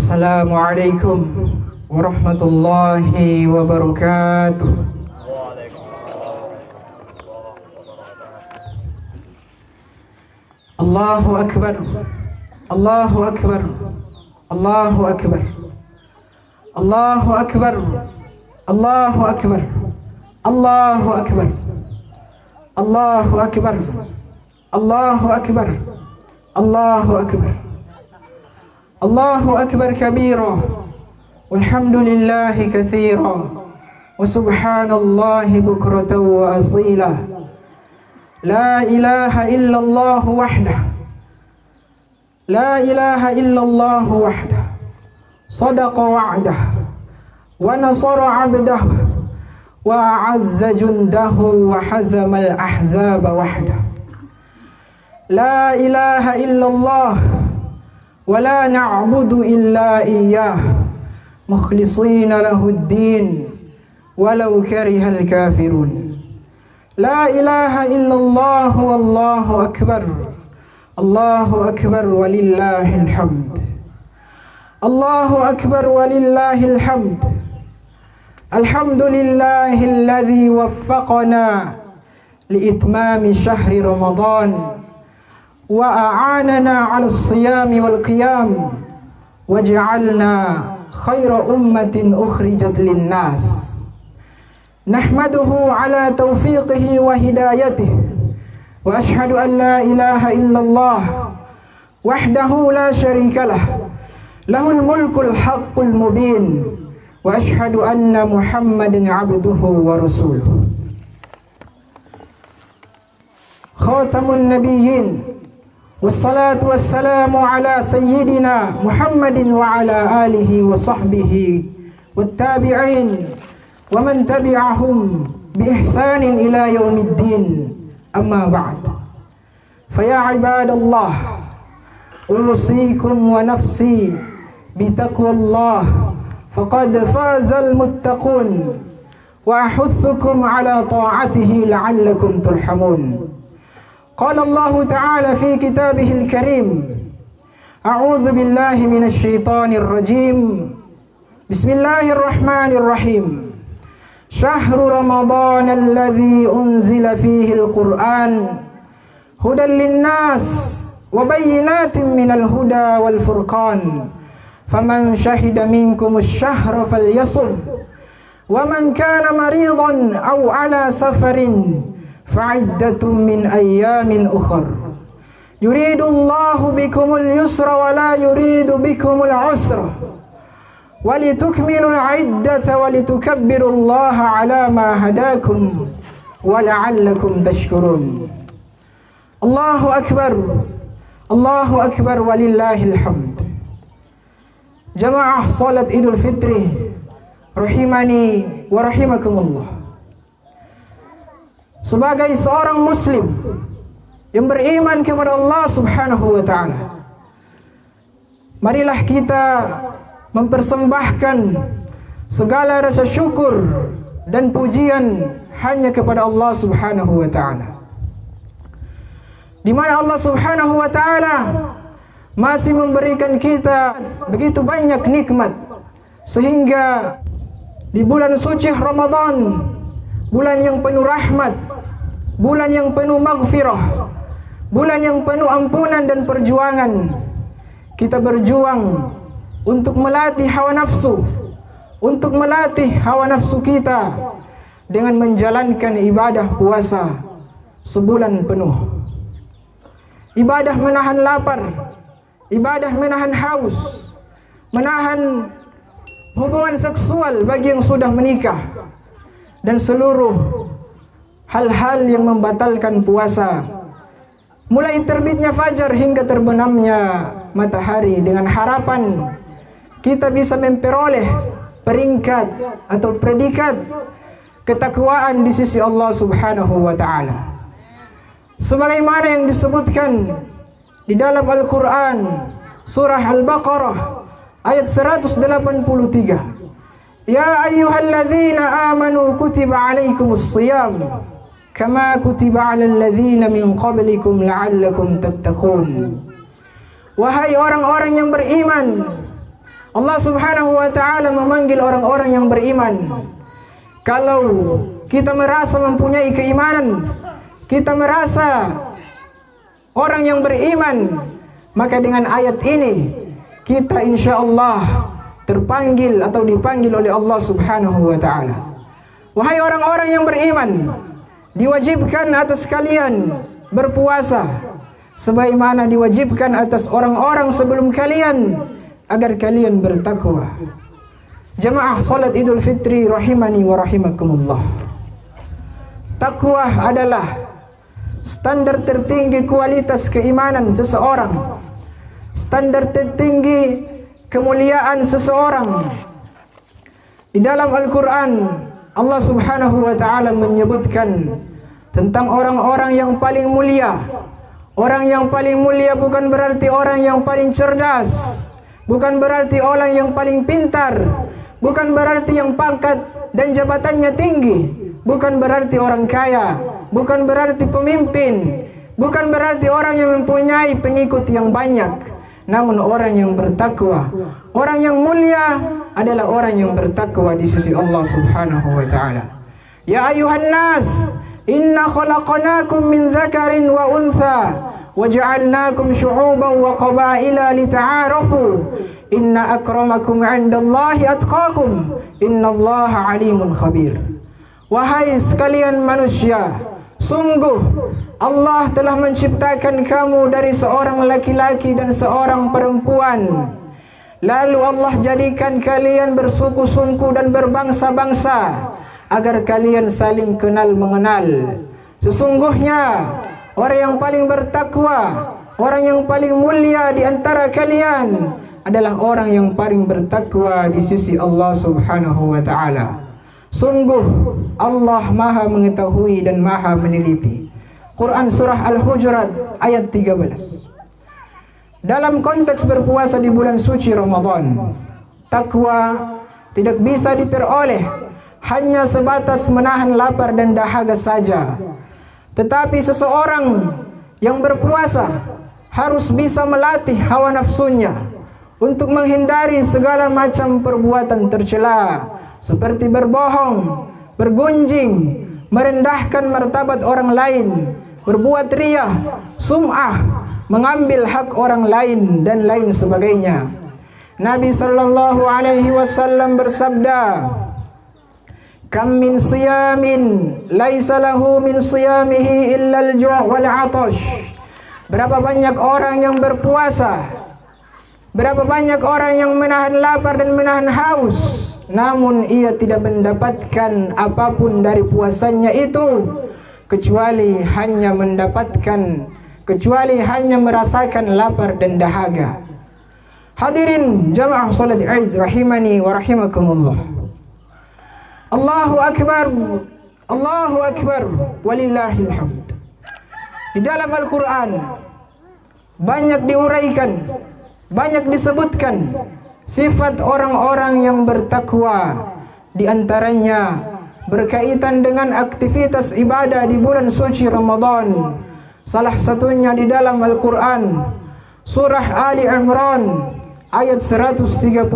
Assalamualaikum warahmatullahi wabarakatuh. Allahu Akbar, Allahu Akbar, Allahu Akbar, Allahu Akbar, Allahu Akbar, Allahu Akbar, Allahu Akbar, Allahu Akbar, Allahu Akbar, Allahu Akbar kabira, walhamdulillahi katsira, wa subhanallahi bukratan wa asila. La ilaha illallah wahdah, la ilaha illallah wahdah, sadaqa wa'dah, wa nasara 'abdah, wa a'azza jundahu, wa hazama al-ahzaba wahdah. La ilaha illallah wa la na'budu illa iyyah, mukhlisina lahu ad-din walau karihal kafirun. La ilaha illallah wallahu akbar, Allahu akbar walillahil hamd, Allahu akbar walillahil hamd. Alhamdulillahilladzi waffaqana liitmami syahri Ramadan wa a'anana 'ala as-siyami wal qiyam waj'alna khaira ummatin ukhrijat lin-nas. Nahmaduhu ala taufiqihi wa hidayatihi wa ashhadu an la ilaha illallah wahdahu la syarika lah, lahul mulkul haqqul mubin, wa ashhadu anna Muhammadan abduhu wa rasuluh. Khatamun nabiyyin, wassalatu wassalamu ala sayyidina Muhammadin wa ala alihi wa sahbihi wattabi'in wa man tabi'ahum bi ihsanin ila yaumiddin. Amma ba'd. Fa ya ibadallah, usikum wa nafsi bi taqwallah, faqad fazal muttaqun, wa ahuthukum ala ta'atihi la'allakum turhamun. Qala Allah ta'ala fi kitabihil karim, a'udzu billahi minasy syaithanir rajim. Bismillahirrahmanirrahim. Syahru Ramadan alladzi unzila fihi al-Qur'an hudan lin-nas wa bayyinatin minal huda wal furqan. Faman syahida minkum asy-syahra falyasum, wa man kana maridan aw ala safarin fa'iddatun min ayyamin ukhra. Yuridullahu bikumul yusra wa la yuridu bikumul usra, walitukmilul iddata walitukabbirullaha ala ma hadakum wa la'allakum tashkurun. Allahu akbar, Allahu akbar walillahil hamd. Jamaah salat Idul Fitri rahimani wa rahimakumullah. Sebagai seorang muslim yang beriman kepada Allah Subhanahu wa ta'ala, marilah kita mempersembahkan segala rasa syukur dan pujian hanya kepada Allah Subhanahu wa ta'ala, di mana Allah Subhanahu wa ta'ala masih memberikan kita begitu banyak nikmat, sehingga di bulan suci Ramadan, bulan yang penuh rahmat, bulan yang penuh maghfirah, bulan yang penuh ampunan dan perjuangan, kita berjuang untuk melatih hawa nafsu, untuk melatih hawa nafsu kita dengan menjalankan ibadah puasa sebulan penuh. Ibadah menahan lapar, ibadah menahan haus, menahan hubungan seksual bagi yang sudah menikah, dan seluruh hal-hal yang membatalkan puasa, mulai terbitnya fajar hingga terbenamnya matahari, dengan harapan kita bisa memperoleh peringkat atau predikat ketakwaan di sisi Allah Subhanahu wa ta'ala, sebagaimana yang disebutkan di dalam Al-Quran surah Al-Baqarah ayat 183. Ya ayyuhalladzina amanu kutiba alaikumus shiyam kama kutiba alal ladzina min qablikum la'allakum tattaqun. Wahai orang-orang yang beriman, Allah Subhanahu wa ta'ala memanggil orang-orang yang beriman. Kalau kita merasa mempunyai keimanan, kita merasa orang yang beriman, maka dengan ayat ini kita insyaallah terpanggil atau dipanggil oleh Allah Subhanahu wa ta'ala. Wahai orang-orang yang beriman, diwajibkan atas kalian berpuasa sebagaimana diwajibkan atas orang-orang sebelum kalian, agar kalian bertakwa. Jamaah salat Idul Fitri rahimani wa rahimakumullah. Takwa adalah standar tertinggi kualitas keimanan seseorang, standar tertinggi kemuliaan seseorang. Di dalam Al-Quran Allah Subhanahu wa ta'ala menyebutkan tentang orang-orang yang paling mulia. Orang yang paling mulia bukan berarti orang yang paling cerdas, bukan berarti orang yang paling pintar, bukan berarti yang pangkat dan jabatannya tinggi, bukan berarti orang kaya, bukan berarti pemimpin, bukan berarti orang yang mempunyai pengikut yang banyak, namun orang yang bertakwa. Orang yang mulia adalah orang yang bertakwa di sisi Allah Subhanahu wa ta'ala. Ya ayuhan nas, inna khalaqnakum min dzakarin wa untha wa ja'alnakum syu'uban wa qabaila lita'arafu. Inna akramakum 'indallahi atqakum. Innallaha 'alimun khabir. Wahai sekalian manusia, sungguh Allah telah menciptakan kamu dari seorang laki-laki dan seorang perempuan. Lalu Allah jadikan kalian bersuku-suku dan berbangsa-bangsa agar kalian saling kenal mengenal. Sesungguhnya orang yang paling bertakwa, orang yang paling mulia di antara kalian adalah orang yang paling bertakwa di sisi Allah Subhanahu wa ta'ala. Sungguh Allah Maha mengetahui dan Maha meneliti. Quran surah Al-Hujurat ayat 13. Dalam konteks berpuasa di bulan suci Ramadan, takwa tidak bisa diperoleh hanya sebatas menahan lapar dan dahaga saja. Tetapi seseorang yang berpuasa harus bisa melatih hawa nafsunya untuk menghindari segala macam perbuatan tercela, seperti berbohong, bergunjing, merendahkan martabat orang lain, berbuat riya, sum'ah, mengambil hak orang lain dan lain sebagainya. Nabi sallallahu alaihi wasallam bersabda, "Kam min siyamin laisa lahu min siyamihi illa al-ju' wal 'atash." Berapa banyak orang yang berpuasa, berapa banyak orang yang menahan lapar dan menahan haus, namun ia tidak mendapatkan apapun dari puasanya itu kecuali hanya merasakan lapar dan dahaga. Hadirin jamaah salat Id rahimani wa rahimakumullah. Allahu akbar, Allahu akbar, walillahil hamd. Di dalam Al-Quran banyak diuraikan, banyak disebutkan sifat orang-orang yang bertakwa. Di antaranya berkaitan dengan aktivitas ibadah di bulan suci Ramadan. Salah satunya di dalam Al-Quran surah Ali Imran ayat 133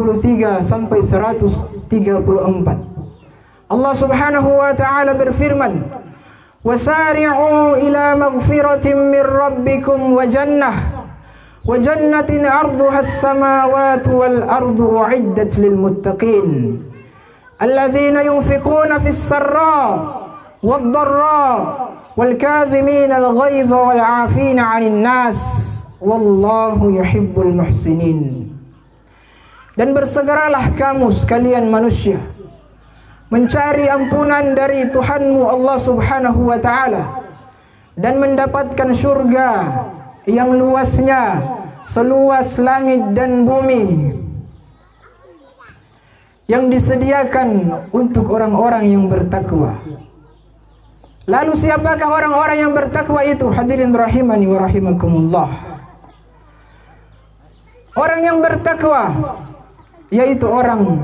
sampai 134. Allah Subhanahu wa ta'ala berfirman, "Wasari'u ila maghfiratin min rabbikum wa jannatin arduha as-samawati wal ardu u'iddat lil muttaqin alladzina yunfiquna fis sarra wad dharra wal kadhimina al ghaidha wal 'afina 'anil nas wallahu yuhibbul muhsinin." Dan bersegeralah kamu sekalian manusia mencari ampunan dari Tuhanmu Allah Subhanahu wa ta'ala dan mendapatkan surga yang luasnya seluas langit dan bumi, yang disediakan untuk orang-orang yang bertakwa. Lalu siapakah orang-orang yang bertakwa itu? Hadirin rahimani wa rahimakumullah. Orang yang bertakwa yaitu orang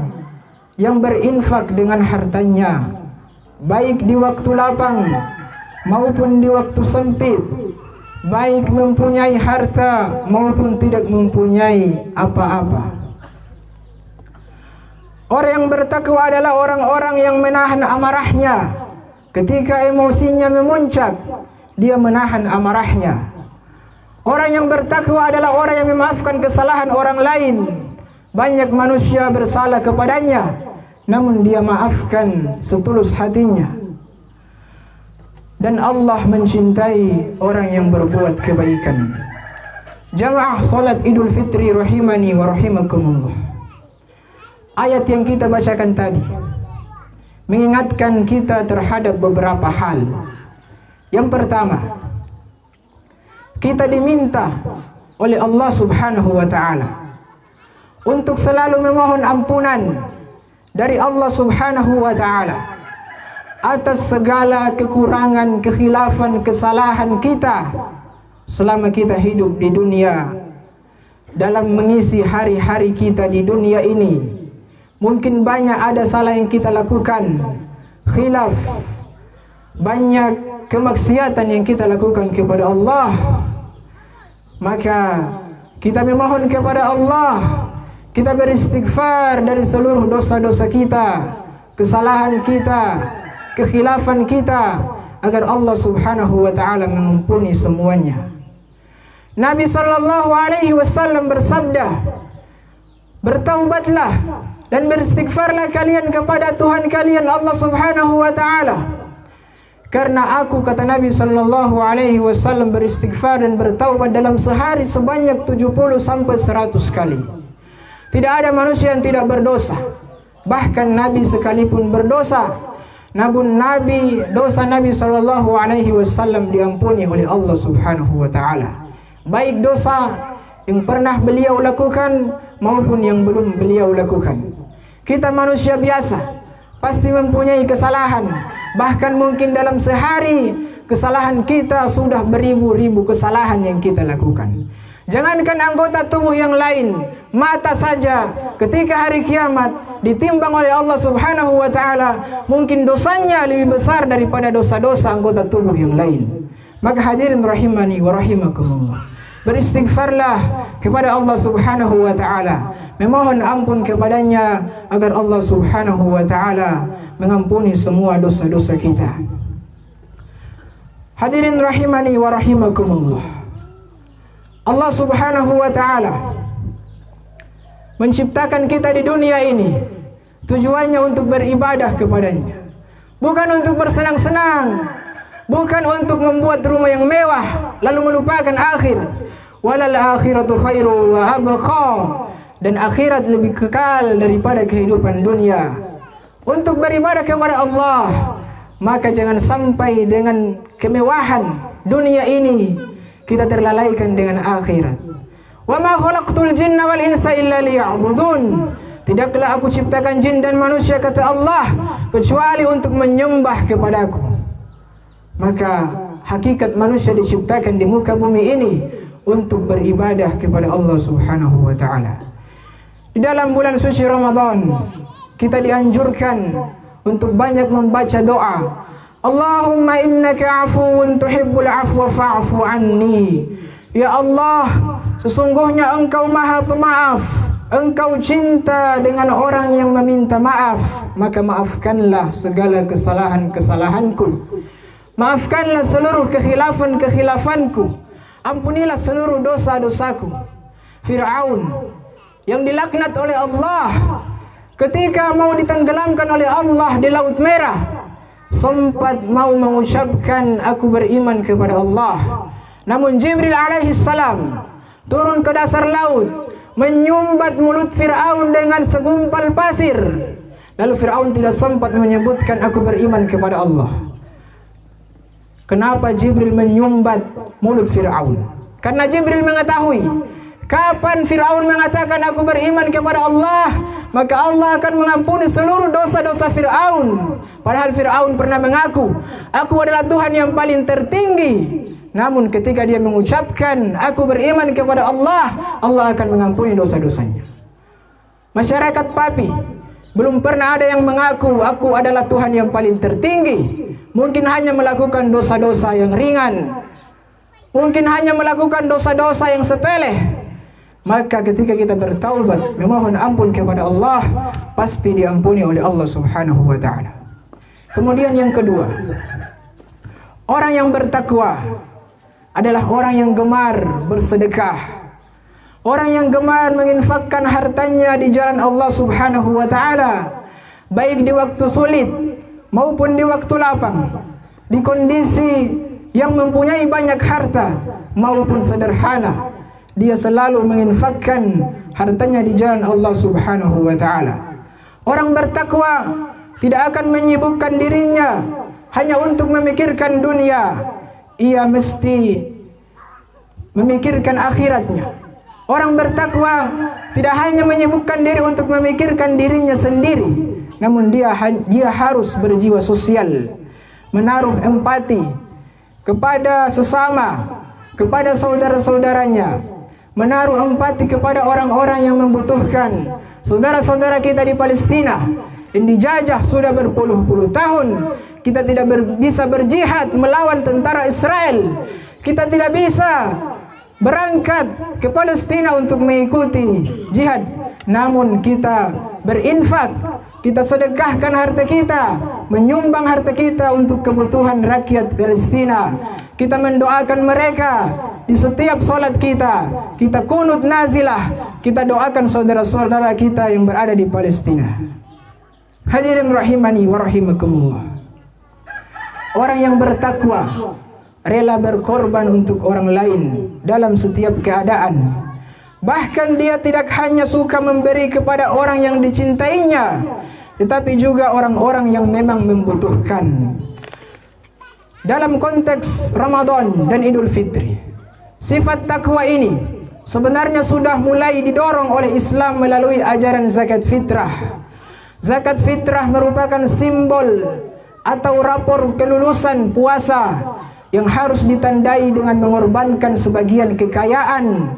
yang berinfak dengan hartanya, baik di waktu lapang maupun di waktu sempit, baik mempunyai harta maupun tidak mempunyai apa-apa. Orang yang bertakwa adalah orang-orang yang menahan amarahnya. Ketika emosinya memuncak, dia menahan amarahnya. Orang yang bertakwa adalah orang yang memaafkan kesalahan orang lain. Banyak manusia bersalah kepadanya, namun dia maafkan setulus hatinya. Dan Allah mencintai orang yang berbuat kebaikan. Jamaah salat Idul Fitri rahimani wa rahimakumullah. Ayat yang kita bacakan tadi mengingatkan kita terhadap beberapa hal. Yang pertama, kita diminta oleh Allah Subhanahu wa taala untuk selalu memohon ampunan dari Allah Subhanahu wa taala atas segala kekurangan, kekhilafan, kesalahan kita selama kita hidup di dunia. Dalam mengisi hari-hari kita di dunia ini, mungkin banyak ada salah yang kita lakukan, khilaf, banyak kemaksiatan yang kita lakukan kepada Allah. Maka kita memohon kepada Allah, kita beristighfar dari seluruh dosa-dosa kita, kesalahan kita, kekhilafan kita, agar Allah Subhanahu wa taala mengampuni semuanya. Nabi sallallahu alaihi wasallam bersabda, "Bertaubatlah dan beristighfarlah kalian kepada Tuhan kalian Allah Subhanahu wa taala. Karena aku," kata Nabi sallallahu alaihi wasallam, "beristighfar dan bertaubat dalam sehari sebanyak 70 sampai 100 kali." Tidak ada manusia yang tidak berdosa. Bahkan Nabi sekalipun berdosa, namun dosa Nabi sallallahu alaihi wasallam diampuni oleh Allah Subhanahu wa taala. Baik dosa yang pernah beliau lakukan maupun yang belum beliau lakukan. Kita manusia biasa, pasti mempunyai kesalahan. Bahkan mungkin dalam sehari kesalahan kita sudah beribu-ribu kesalahan yang kita lakukan. Jangankan anggota tubuh yang lain, mata saja ketika hari kiamat ditimbang oleh Allah Subhanahu wa taala, mungkin dosanya lebih besar daripada dosa-dosa anggota tubuh yang lain. Maka hadirin rahimani wa rahimakumullah, beristighfarlah kepada Allah Subhanahu wa taala, memohon ampun kepadanya agar Allah Subhanahu wa taala mengampuni semua dosa-dosa kita. Hadirin rahimani wa rahimakumullah, Allah Subhanahu wa taala menciptakan kita di dunia ini tujuannya untuk beribadah kepadanya, bukan untuk bersenang-senang, bukan untuk membuat rumah yang mewah lalu melupakan akhirat. Walal akhiratu khairu wa abqa, dan akhirat lebih kekal daripada kehidupan dunia. Untuk beribadah kepada Allah, maka jangan sampai dengan kemewahan dunia ini kita terlalaikan dengan akhirat. Wa ma khalaqtul jinna wal insa illa liya'budun. Tidaklah aku ciptakan jin dan manusia, kata Allah, kecuali untuk menyembah kepadaku. Maka hakikat manusia diciptakan di muka bumi ini untuk beribadah kepada Allah Subhanahu wa taala. Di dalam bulan suci Ramadan, kita dianjurkan untuk banyak membaca doa. Allahumma innaka afuwun tuhibbul afwa fa'fu anni. Ya Allah, sesungguhnya Engkau Maha Pemaaf, Engkau cinta dengan orang yang meminta maaf, maka maafkanlah segala kesalahan-kesalahanku. Maafkanlah seluruh kekhilafan-kekhilafanku. Ampunilah seluruh dosa-dosaku. Fir'aun yang dilaknat oleh Allah ketika mau ditenggelamkan oleh Allah di Laut Merah, sempat mau mengucapkan aku beriman kepada Allah. Namun Jibril alaihi salam turun ke dasar laut, menyumbat mulut Fir'aun dengan segumpal pasir. Lalu Fir'aun tidak sempat menyebutkan aku beriman kepada Allah. Kenapa Jibril menyumbat mulut Fir'aun? Karena Jibril mengetahui kapan Fir'aun mengatakan aku beriman kepada Allah, maka Allah akan mengampuni seluruh dosa-dosa Fir'aun. Padahal Fir'aun pernah mengaku, aku adalah Tuhan yang paling tertinggi. Namun ketika dia mengucapkan aku beriman kepada Allah, Allah akan mengampuni dosa-dosanya. Masyarakat Papi, belum pernah ada yang mengaku aku adalah Tuhan yang paling tertinggi. Mungkin hanya melakukan dosa-dosa yang ringan, mungkin hanya melakukan dosa-dosa yang sepele. maka ketika kita bertaubat memohon ampun kepada Allah, pasti diampuni oleh Allah Subhanahu wa taala. Kemudian yang kedua, orang yang bertakwa adalah orang yang gemar bersedekah, orang yang gemar menginfakkan hartanya di jalan Allah Subhanahu wa taala, baik di waktu sulit maupun di waktu lapang, di kondisi yang mempunyai banyak harta maupun sederhana. Dia selalu menginfakkan hartanya di jalan Allah Subhanahu wa taala. Orang bertakwa tidak akan menyibukkan dirinya hanya untuk memikirkan dunia. Ia mesti memikirkan akhiratnya. Orang bertakwa tidak hanya menyibukkan diri untuk memikirkan dirinya sendiri, namun dia harus berjiwa sosial, menaruh empati kepada sesama, kepada saudara-saudaranya, menaruh empati kepada orang-orang yang membutuhkan. Saudara-saudara kita di Palestina yang dijajah sudah berpuluh-puluh tahun, kita tidak bisa berjihad melawan tentara Israel. Kita tidak bisa berangkat ke Palestina untuk mengikuti jihad, namun kita berinfak, kita sedekahkan harta kita, menyumbang harta kita untuk kebutuhan rakyat Palestina. Kita mendoakan mereka di setiap sholat kita, kita kunut nazilah, kita doakan saudara-saudara kita yang berada di Palestina. Hadirin rahimani wa rahimakumullah. Orang yang bertakwa rela berkorban untuk orang lain dalam setiap keadaan. Bahkan dia tidak hanya suka memberi kepada orang yang dicintainya, tetapi juga orang-orang yang memang membutuhkan. Dalam konteks Ramadan dan Idul Fitri, sifat takwa ini sebenarnya sudah mulai didorong oleh Islam melalui ajaran zakat fitrah. Zakat fitrah merupakan simbol atau rapor kelulusan puasa yang harus ditandai dengan mengorbankan sebagian kekayaan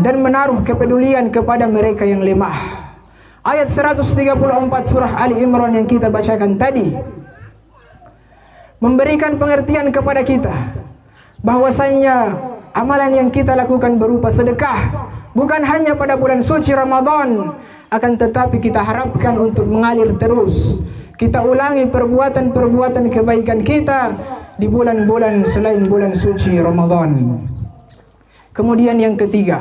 dan menaruh kepedulian kepada mereka yang lemah. Ayat 134 surah Ali Imran yang kita bacakan tadi memberikan pengertian kepada kita bahwasanya amalan yang kita lakukan berupa sedekah bukan hanya pada bulan suci Ramadan, akan tetapi kita harapkan untuk mengalir terus. Kita ulangi perbuatan-perbuatan kebaikan kita di bulan-bulan selain bulan suci Ramadan. Kemudian yang ketiga,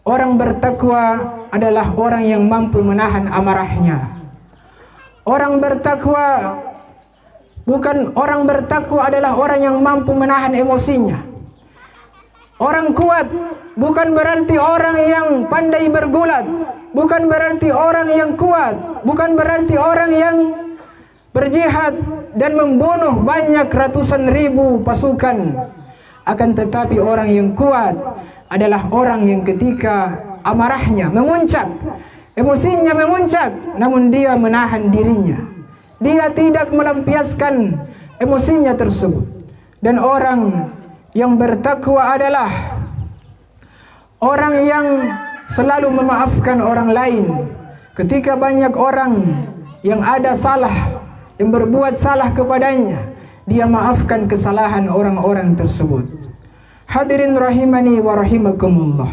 orang bertakwa adalah orang yang mampu menahan amarahnya. Orang bertakwa adalah orang yang mampu menahan emosinya. Orang kuat bukan berarti orang yang pandai bergulat, bukan berarti orang yang kuat, bukan berarti orang yang berjihad dan membunuh banyak ratusan ribu pasukan. Akan tetapi orang yang kuat adalah orang yang ketika amarahnya memuncak, emosinya memuncak, namun dia menahan dirinya. Dia tidak melampiaskan emosinya tersebut. Dan orang yang bertakwa adalah orang yang selalu memaafkan orang lain. Ketika banyak orang yang ada salah, yang berbuat salah kepadanya, dia maafkan kesalahan orang-orang tersebut. Hadirin rahimani wa rahimakumullah.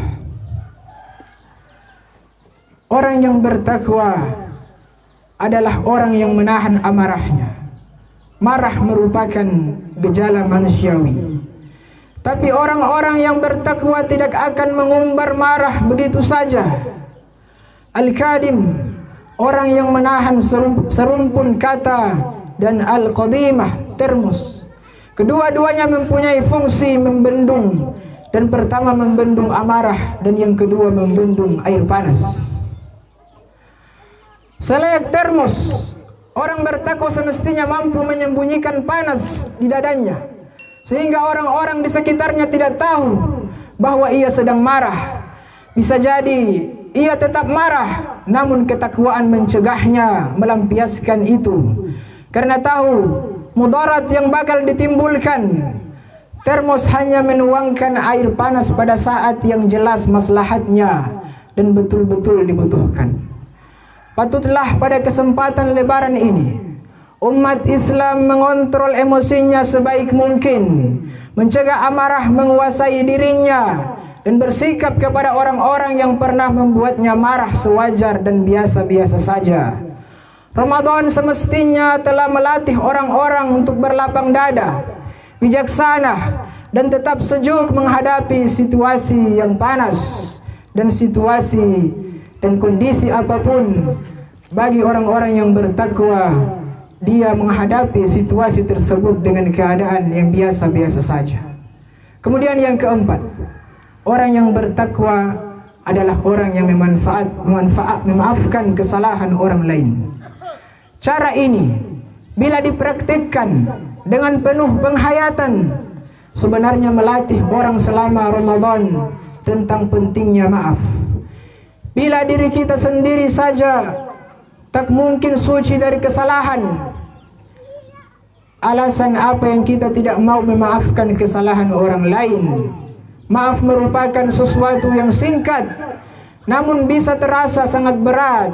Orang yang bertakwa adalah orang yang menahan amarahnya. Marah merupakan gejala manusiawi. Tapi orang-orang yang bertakwa tidak akan mengumbar marah begitu saja. Al-Kadim, orang yang menahan serumpun kata, dan Al-Qadimah, termos. Kedua-duanya mempunyai fungsi membendung. Dan pertama membendung amarah, dan yang kedua membendung air panas. Selayak termos, orang bertakwa semestinya mampu menyembunyikan panas di dadanya, sehingga orang-orang di sekitarnya tidak tahu bahwa ia sedang marah. Bisa jadi ia tetap marah, namun ketakwaan mencegahnya melampiaskan itu, karena tahu mudarat yang bakal ditimbulkan. Termos hanya menuangkan air panas pada saat yang jelas maslahatnya dan betul-betul dibutuhkan. Patutlah pada kesempatan lebaran ini umat Islam mengontrol emosinya sebaik mungkin, mencegah amarah menguasai dirinya, dan bersikap kepada orang-orang yang pernah membuatnya marah sewajar dan biasa-biasa saja. Ramadan semestinya telah melatih orang-orang untuk berlapang dada, bijaksana, dan tetap sejuk menghadapi situasi yang panas dan situasi dan kondisi apapun. Bagi orang-orang yang bertakwa, dia menghadapi situasi tersebut dengan keadaan yang biasa-biasa saja. Kemudian yang keempat, orang yang bertakwa adalah orang yang memaafkan kesalahan orang lain. Cara ini bila dipraktikkan dengan penuh penghayatan, sebenarnya melatih orang selama Ramadan tentang pentingnya maaf. Bila diri kita sendiri saja tak mungkin suci dari kesalahan, alasan apa yang kita tidak mau memaafkan kesalahan orang lain? Maaf merupakan sesuatu yang singkat, namun bisa terasa sangat berat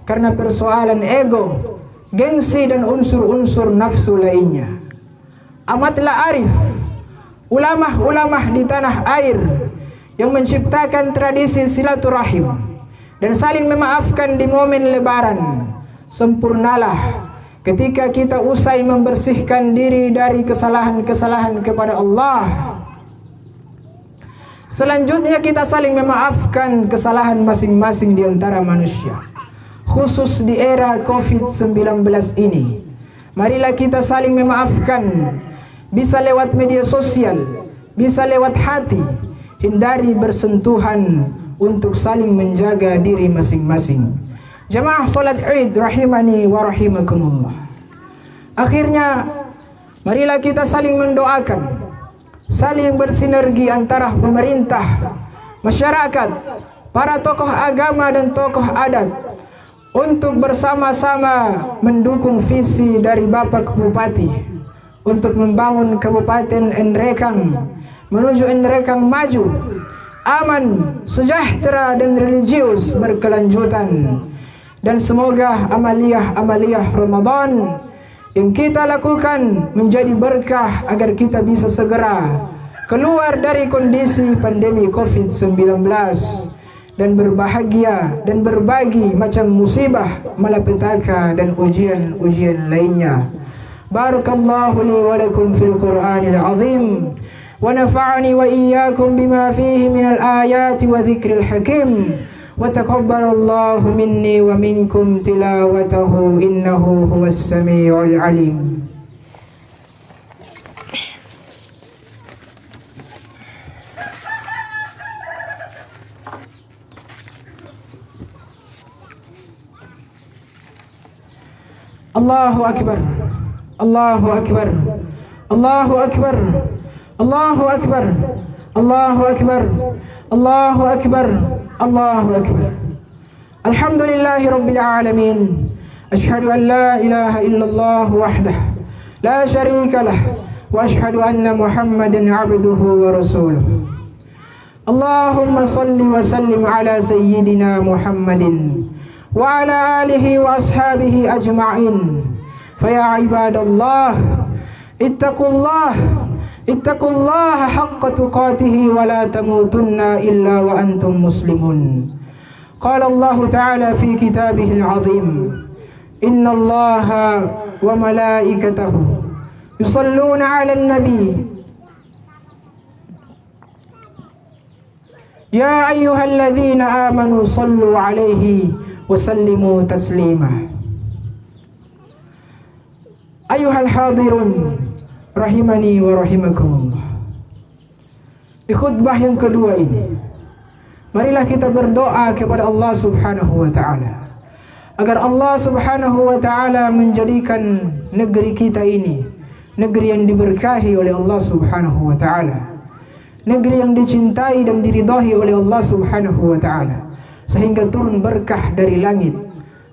karena persoalan ego, gengsi, dan unsur-unsur nafsu lainnya. Amatlah arif ulama-ulama di tanah air yang menciptakan tradisi silaturahim dan saling memaafkan di momen lebaran. Sempurnalah ketika kita usai membersihkan diri dari kesalahan-kesalahan kepada Allah. Selanjutnya kita saling memaafkan kesalahan masing-masing di antara manusia. Khusus di era COVID-19 ini, marilah kita saling memaafkan. Bisa lewat media sosial, bisa lewat hati. Hindari bersentuhan untuk saling menjaga diri masing-masing. Jamaah salat Id rahimani wa rahimakumullah. Akhirnya, marilah kita saling mendoakan, saling bersinergi antara pemerintah, masyarakat, para tokoh agama dan tokoh adat untuk bersama-sama mendukung visi dari Bapak Bupati untuk membangun Kabupaten Nrekang menuju Nrekang maju, aman, sejahtera, dan religius berkelanjutan. Dan semoga amaliyah Ramadan yang kita lakukan menjadi berkah agar kita bisa segera keluar dari kondisi pandemi COVID-19 dan berbahagia dan berbagi macam musibah, malapetaka, dan ujian-ujian lainnya. Barakallahu li wa lakum fil Qur'anil azim wa nafa'ani wa iyyakum bima fihi minal ayati wa dzikril hakim wa taqabbalallahu minni wa minkum tilawatahu innahu huwas samiul alim. Allahu akbar, Allahu akbar, Allahu akbar, Allahu akbar, Allahu akbar, Allahu akbar, Allahu akbar. Alhamdulillahi rabbil alamin. Ashhadu an la ilaha illallah wahdah la syarika lah wa ashhadu anna Muhammadan abduhu wa rasuluh. Allahumma salli wa sallim ala sayyidina Muhammadin wa ala alihi wa ashabihi ajma'in. Faya ibadallah, ittaqullaha haqqa tuqatihi wa la tamutunna illa wa antum muslimun. Qala Allah Ta'ala fi kitabihil azim, inna Allaha wa malaikatahu yusalluna 'alan nabi ya ayyuhalladzina amanu sallu 'alaihi wa sallimu taslima. Ayuhal hadirun rahimani wa rahimakumullah. Di khutbah yang kedua ini, marilah kita berdoa kepada Allah Subhanahu wa ta'ala agar Allah Subhanahu wa ta'ala menjadikan negeri kita ini negeri yang diberkahi oleh Allah Subhanahu wa ta'ala, negeri yang dicintai dan diridhai oleh Allah Subhanahu wa ta'ala, sehingga turun berkah dari langit.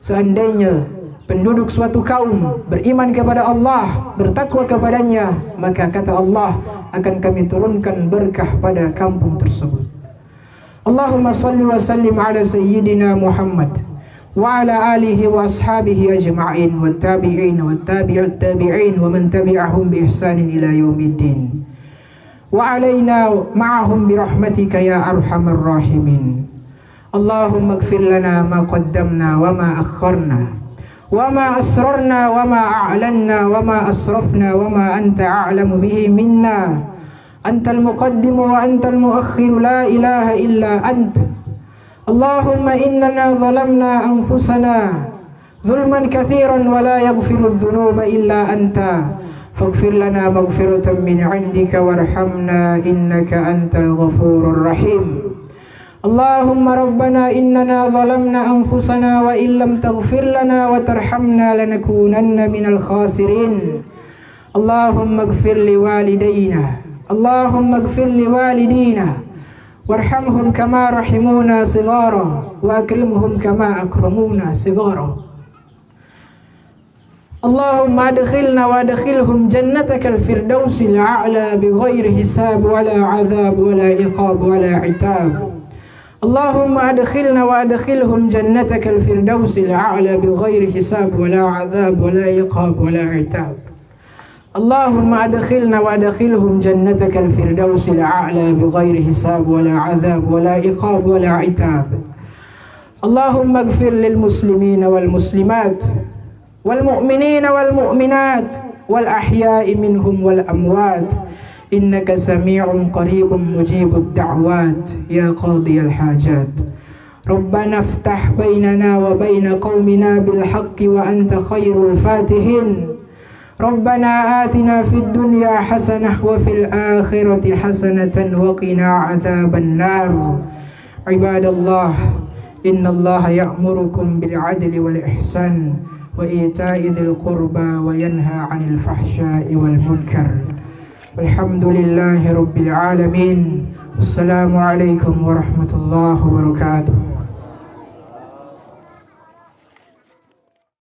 Seandainya penduduk suatu kaum beriman kepada Allah, bertakwa kepadanya, maka kata Allah akan kami turunkan berkah pada kampung tersebut. Allahumma salli wa sallim ala sayyidina Muhammad wa ala alihi wa ashabihi ajma'in wa tabi'in wa tabi'ut tabi'in wa man tabi'ahum bi ihsanin ila yaumiddin. وعلينا معهم برحمتك يا أرحم الراحمين. اللهم اغفر لنا ما قدمنا وما أخرنا وما أسررنا وما أعلنا وما أسرفنا وما أنت أعلم به منا. أنت المقدم وأنت المؤخر، لا إله إلا أنت. اللهم إننا ظلمنا أنفسنا ظلما كثيرا ولا يغفر الذنوب إلا أنت، فاغفر لنا مغفرة من عندك وارحمنا إنك أنت الغفور الرحيم. اللهم ربنا إننا ظلمنا أنفسنا وإن لم تغفر لنا وترحمنا لنكونن من الخاسرين. اللهم اغفر لوالدينا، اللهم اغفر لوالدينا وارحمهم كما رحمونا صغارا وأكرمهم كما أكرمونا صغارا. اللهم أدخلنا وأدخلهم جنتك الفردوس الأعلى بغير حساب ولا عذاب ولا عقاب ولا عتاب. اللهم أدخلنا وأدخلهم جنتك الفردوس الأعلى بغير حساب ولا عذاب ولا عقاب ولا عتاب. اللهم أدخلنا وأدخلهم جنتك الفردوس الأعلى بغير حساب ولا عذاب ولا عقاب ولا عتاب. اللهم اغفر للمسلمين والمسلمات والمؤمنين والمؤمنات والأحياء منهم والأموات، إنك سميع قريب مجيب الدعوات يا قاضي الحاجات. ربنا افتح بيننا وبين قومنا بالحق وأنت خير الفاتحين. ربنا آتنا في الدنيا حسنة وفي الآخرة حسنة وقنا عذاب النار. عباد الله، إن الله يأمركم بالعدل والإحسان وإيتاء ذي القربى وينهى عن الفحشاء والمنكر. والحمد لله رب العالمين. السلام عليكم ورحمة الله وبركاته.